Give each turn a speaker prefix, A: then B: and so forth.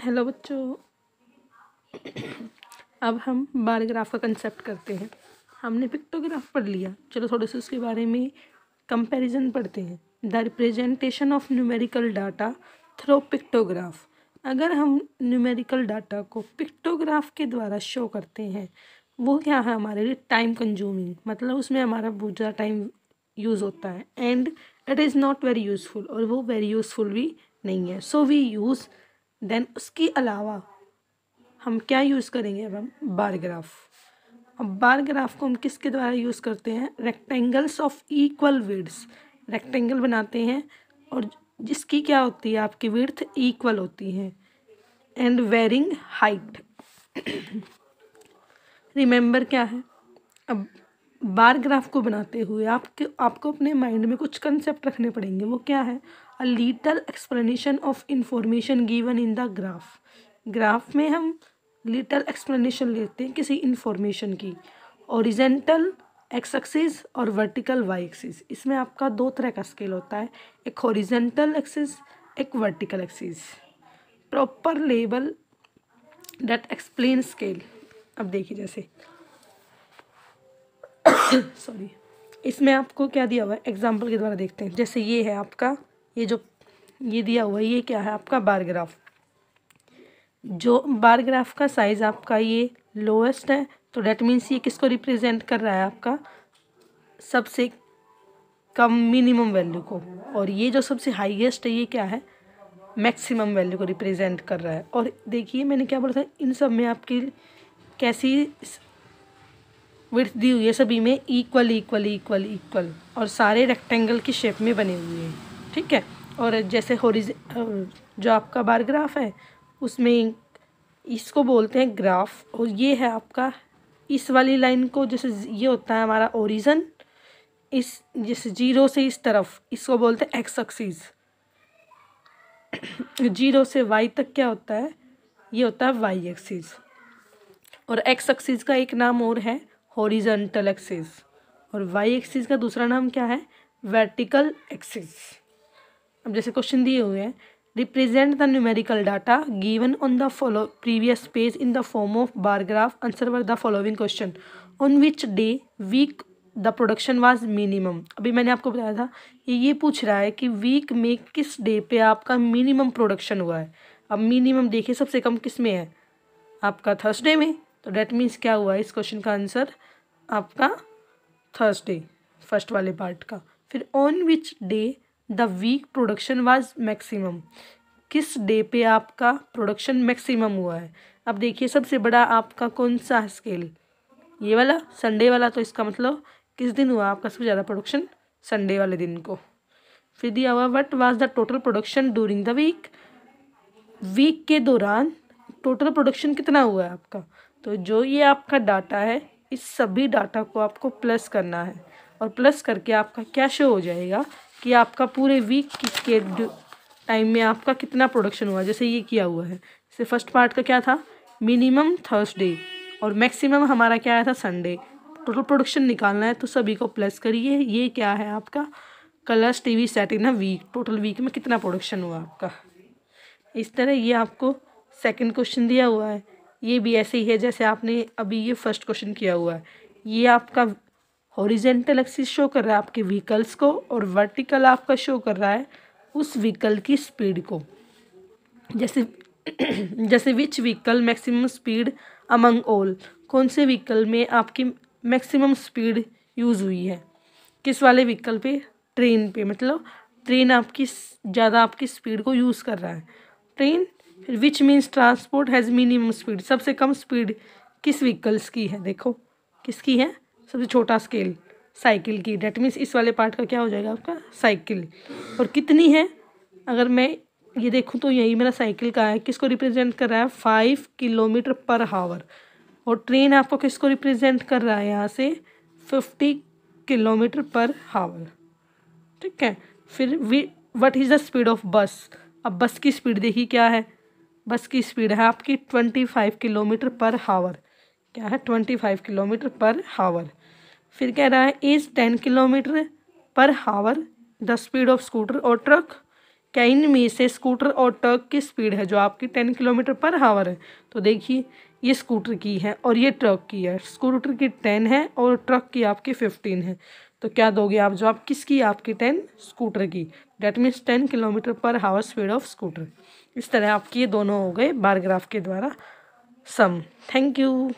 A: Hello बच्चों, अब हम बार ग्राफ का कंसेप्ट करते हैं। हमने पिक्टोग्राफ पढ़ लिया, चलो थोड़े से उसके बारे में कंपैरिजन पढ़ते हैं। The representation of numerical data through pictograph. अगर हम न्यूमेरिकल डाटा को पिक्टोग्राफ के द्वारा शो करते हैं, वो क्या है हमारे लिए टाइम कंज्यूमिंग, मतलब उसमें हमारा बहुत ज़्यादा टाइम यूज़ होता है and it is not very useful, और वो वेरी यूज़फुल भी नहीं है। सो वी यूज़ देन उसके अलावा हम क्या यूज़ करेंगे, अब हम बार ग्राफ। अब बार ग्राफ को हम किसके द्वारा यूज़ करते हैं, रेक्टेंगल्स ऑफ इक्वल विड्थ्स। रेक्टेंगल बनाते हैं और जिसकी क्या होती है, आपकी विड्थ इक्वल होती है एंड वेरिंग हाइट। रिमेंबर क्या है, अब बार ग्राफ को बनाते हुए आपको अपने माइंड में कुछ कंसेप्ट रखने पड़ेंगे। वो क्या है, a little explanation of information given in the graph. Graph में हम लिटिल एक्सप्लेनेशन लेते हैं किसी इंफॉर्मेशन की। ओरिजेंटल एक्स एक्सिस और वर्टिकल वाई एक्सिस, इसमें आपका दो तरह का स्केल होता है, एक हॉरिजेंटल एक्सिस, एक vertical axis. Proper label that explain scale. अब देखिए जैसे सॉरी, इसमें आपको क्या दिया हुआ है, एग्जाम्पल के द्वारा देखते हैं। जैसे ये है आपका, ये दिया हुआ है, ये क्या है आपका बार ग्राफ। जो बार ग्राफ का साइज आपका ये लोएस्ट है, तो डेट मीन्स ये किसको रिप्रेजेंट कर रहा है, आपका सबसे कम मिनिमम वैल्यू को। और ये जो सबसे हाईएस्ट है, ये क्या है, मैक्सिमम वैल्यू को रिप्रेजेंट कर रहा है। और देखिए मैंने क्या बोला था, इन सब में आपकी कैसी विड्थ दी हुई है, सभी में इक्वल इक्वल इक्वल इक्वल, और सारे रेक्टेंगल की शेप में बने हुए हैं, ठीक है। और जैसे जो आपका बार ग्राफ है, उसमें इसको बोलते हैं ग्राफ। और ये है आपका, इस वाली लाइन को, जैसे ये होता है हमारा ओरिजिन, इस जैसे जीरो से इस तरफ, इसको बोलते हैं एक्स एक्सिस। जीरो से वाई तक क्या होता है, ये होता है वाई एक्सिस। और एक्स एक्सिस का एक नाम और है हॉरिजॉन्टल एक्सिस, और वाई एक्सिस का दूसरा नाम क्या है, वर्टिकल एक्सिस। अब जैसे क्वेश्चन दिए हुए हैं, represent the numerical data given on the previous page in the form of bar graph. Answer were the following question. On which day week the production was minimum. अभी मैंने आपको बताया था, ये पूछ रहा है कि वीक में किस डे पे आपका मिनिमम प्रोडक्शन हुआ है। अब मिनिमम देखिए सबसे कम किस में है, आपका थर्सडे में। तो डेट मीन्स क्या हुआ, इस क्वेश्चन का आंसर आपका थर्सडे, फर्स्ट वाले पार्ट का। फिर on which day the week production was maximum, किस डे पे आपका प्रोडक्शन मैक्सिमम हुआ है। अब देखिए सबसे बड़ा आपका कौन सा स्केल, ये वाला, संडे वाला। तो इसका मतलब किस दिन हुआ आपका सबसे ज़्यादा प्रोडक्शन, संडे वाले दिन को। फिर दिया हुआ what was the total production during the week, week के दौरान टोटल प्रोडक्शन कितना हुआ है आपका। तो जो ये आपका डाटा है, इस सभी डाटा को आपको प्लस करना है, और प्लस करके आपका क्या शो हो जाएगा कि आपका पूरे वीक के टाइम में आपका कितना प्रोडक्शन हुआ। जैसे ये किया हुआ है, जैसे फर्स्ट पार्ट का क्या था, मिनिमम थर्सडे, और मैक्सिमम हमारा क्या आया था, संडे। टोटल प्रोडक्शन निकालना है तो सभी को प्लस करिए। ये क्या है आपका, colours TV set in a week, total week में कितना प्रोडक्शन हुआ आपका। इस तरह ये आपको सेकंड क्वेश्चन दिया हुआ है, ये भी ऐसे ही है जैसे आपने अभी ये फर्स्ट क्वेश्चन किया हुआ है। ये आपका हॉरिजेंटल एक्सिस शो कर रहा है आपके व्हीकल्स को, और वर्टिकल आपका शो कर रहा है उस व्हीकल की स्पीड को। जैसे which vehicle maximum speed among all, कौन से व्हीकल में आपकी मैक्सिमम स्पीड यूज़ हुई है, किस वाले व्हीकल पे, ट्रेन पे, मतलब ट्रेन आपकी ज़्यादा आपकी स्पीड को यूज़ कर रहा है, ट्रेन। फिर which means transport has minimum speed, सबसे कम स्पीड किस व्हीकल्स की है, देखो किसकी है, सबसे छोटा स्केल साइकिल की। डेट मीन्स इस वाले पार्ट का क्या हो जाएगा आपका, साइकिल। और कितनी है, अगर मैं ये देखूँ तो यही मेरा साइकिल का है, किसको रिप्रेजेंट कर रहा है, 5 किलोमीटर पर हावर। और ट्रेन आपको किसको रिप्रेजेंट कर रहा है, यहाँ से 50 किलोमीटर पर हावर, ठीक है। फिर what is the speed of बस। अब बस की स्पीड देखिए क्या है, बस की स्पीड है आपकी 25 किलोमीटर पर हावर, क्या है, 25 किलोमीटर पर हावर। फिर कह रहा है इज़ 10 किलोमीटर पर हावर द स्पीड ऑफ स्कूटर और ट्रक, क्या इनमें से स्कूटर और ट्रक की स्पीड है जो आपकी 10 किलोमीटर पर आवर है? तो देखिए ये स्कूटर की है और ये ट्रक की है। स्कूटर की 10 है और ट्रक की आपकी 15 है। तो क्या दोगे आप जवाब? किसकी? आपकी 10, स्कूटर की। That means 10 kilometre per hour speed of scooter. इस तरह आपकी ये दोनों हो गए बार ग्राफ के द्वारा सम। Thank you.